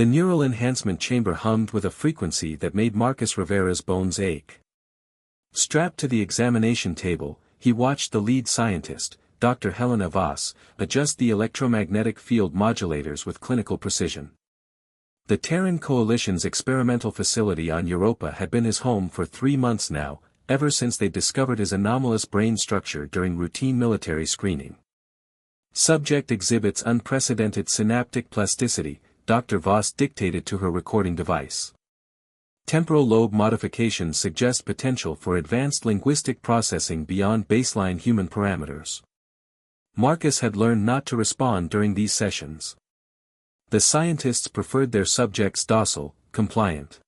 The neural enhancement chamber hummed with a frequency that made Marcus Rivera's bones ache. Strapped to the examination table, he watched the lead scientist, Dr. Helena Voss, adjust the electromagnetic field modulators with clinical precision. The Terran Coalition's experimental facility on Europa had been his home for 3 months now, ever since they discovered his anomalous brain structure during routine military screening. Subject exhibits unprecedented synaptic plasticity, Dr. Voss dictated to her recording device. Temporal lobe modifications suggest potential for advanced linguistic processing beyond baseline human parameters. Marcus had learned not to respond during these sessions. The scientists preferred their subjects docile, compliant.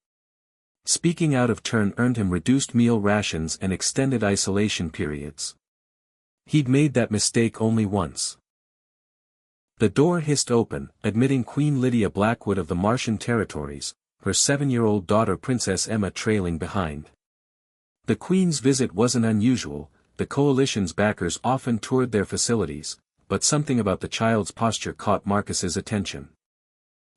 Speaking out of turn earned him reduced meal rations and extended isolation periods. He'd made that mistake only once. The door hissed open, admitting Queen Lydia Blackwood of the Martian territories, her 7-year-old daughter Princess Emma trailing behind. The Queen's visit wasn't unusual. The Coalition's backers often toured their facilities, but something about the child's posture caught Marcus's attention.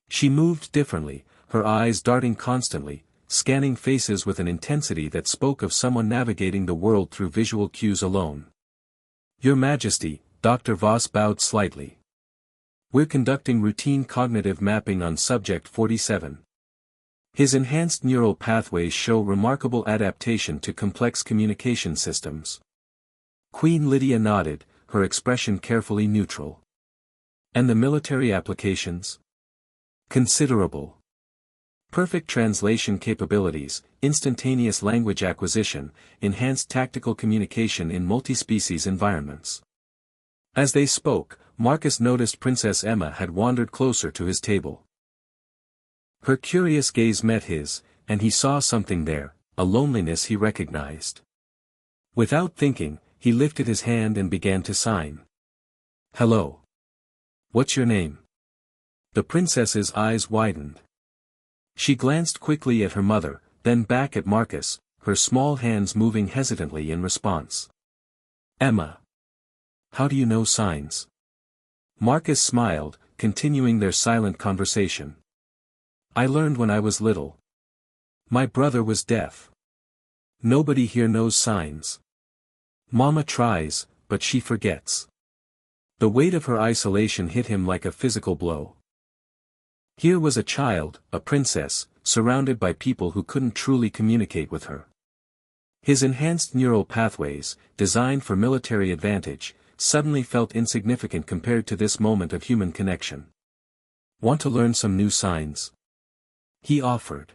She moved differently, her eyes darting constantly, scanning faces with an intensity that spoke of someone navigating the world through visual cues alone. "Your Majesty," Dr. Voss bowed slightly. "We're conducting routine cognitive mapping on Subject 47. His enhanced neural pathways show remarkable adaptation to complex communication systems." Queen Lydia nodded, her expression carefully neutral. "And the military applications?" "Considerable. Perfect translation capabilities, instantaneous language acquisition, enhanced tactical communication in multi-species environments." As they spoke, Marcus noticed Princess Emma had wandered closer to his table. Her curious gaze met his, and he saw something there, a loneliness he recognized. Without thinking, he lifted his hand and began to sign. "Hello. What's your name?" The princess's eyes widened. She glanced quickly at her mother, then back at Marcus, her small hands moving hesitantly in response. "Emma. How do you know signs?" Marcus smiled, continuing their silent conversation. "I learned when I was little. My brother was deaf. Nobody here knows signs. Mama tries, but she forgets." The weight of her isolation hit him like a physical blow. Here was a child, a princess, surrounded by people who couldn't truly communicate with her. His enhanced neural pathways, designed for military advantage, suddenly felt insignificant compared to this moment of human connection. "Want to learn some new signs?" he offered.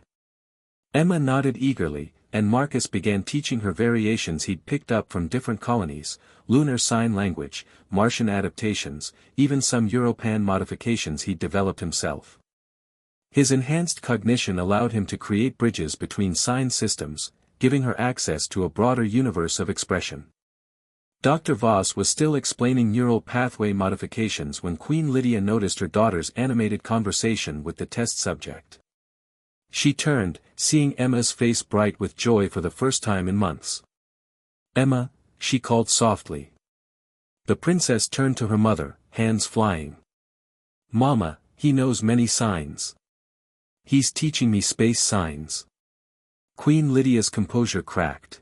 Emma nodded eagerly, and Marcus began teaching her variations he'd picked up from different colonies, lunar sign language, Martian adaptations, even some Europan modifications he'd developed himself. His enhanced cognition allowed him to create bridges between sign systems, giving her access to a broader universe of expression. Dr. Voss was still explaining neural pathway modifications when Queen Lydia noticed her daughter's animated conversation with the test subject. She turned, seeing Emma's face bright with joy for the first time in months. "Emma," she called softly. The princess turned to her mother, hands flying. "Mama, he knows many signs. He's teaching me space signs." Queen Lydia's composure cracked.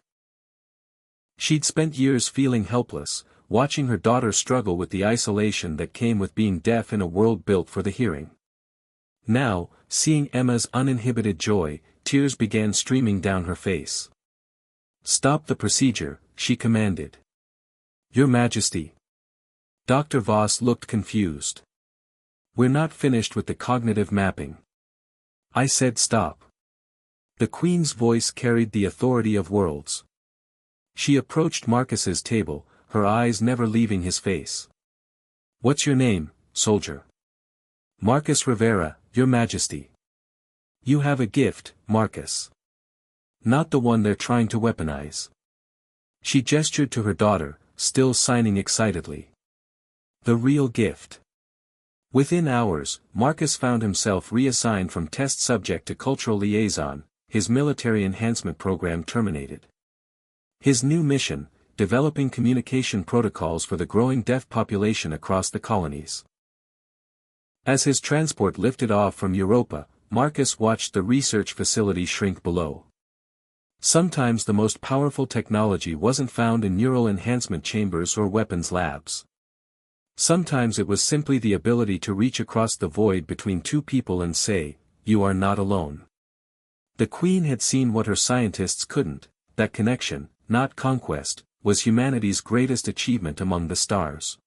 She'd spent years feeling helpless, watching her daughter struggle with the isolation that came with being deaf in a world built for the hearing. Now, seeing Emma's uninhibited joy, tears began streaming down her face. "Stop the procedure," she commanded. "Your Majesty." Dr. Voss looked confused. "We're not finished with the cognitive mapping." "I said stop." The Queen's voice carried the authority of worlds. She approached Marcus's table, her eyes never leaving his face. "What's your name, soldier?" "Marcus Rivera, Your Majesty." "You have a gift, Marcus. Not the one they're trying to weaponize." She gestured to her daughter, still signing excitedly. "The real gift." Within hours, Marcus found himself reassigned from test subject to cultural liaison, his military enhancement program terminated. His new mission, developing communication protocols for the growing deaf population across the colonies. As his transport lifted off from Europa, Marcus watched the research facility shrink below. Sometimes the most powerful technology wasn't found in neural enhancement chambers or weapons labs. Sometimes it was simply the ability to reach across the void between two people and say, "You are not alone." The Queen had seen what her scientists couldn't. That connection, not conquest, was humanity's greatest achievement among the stars.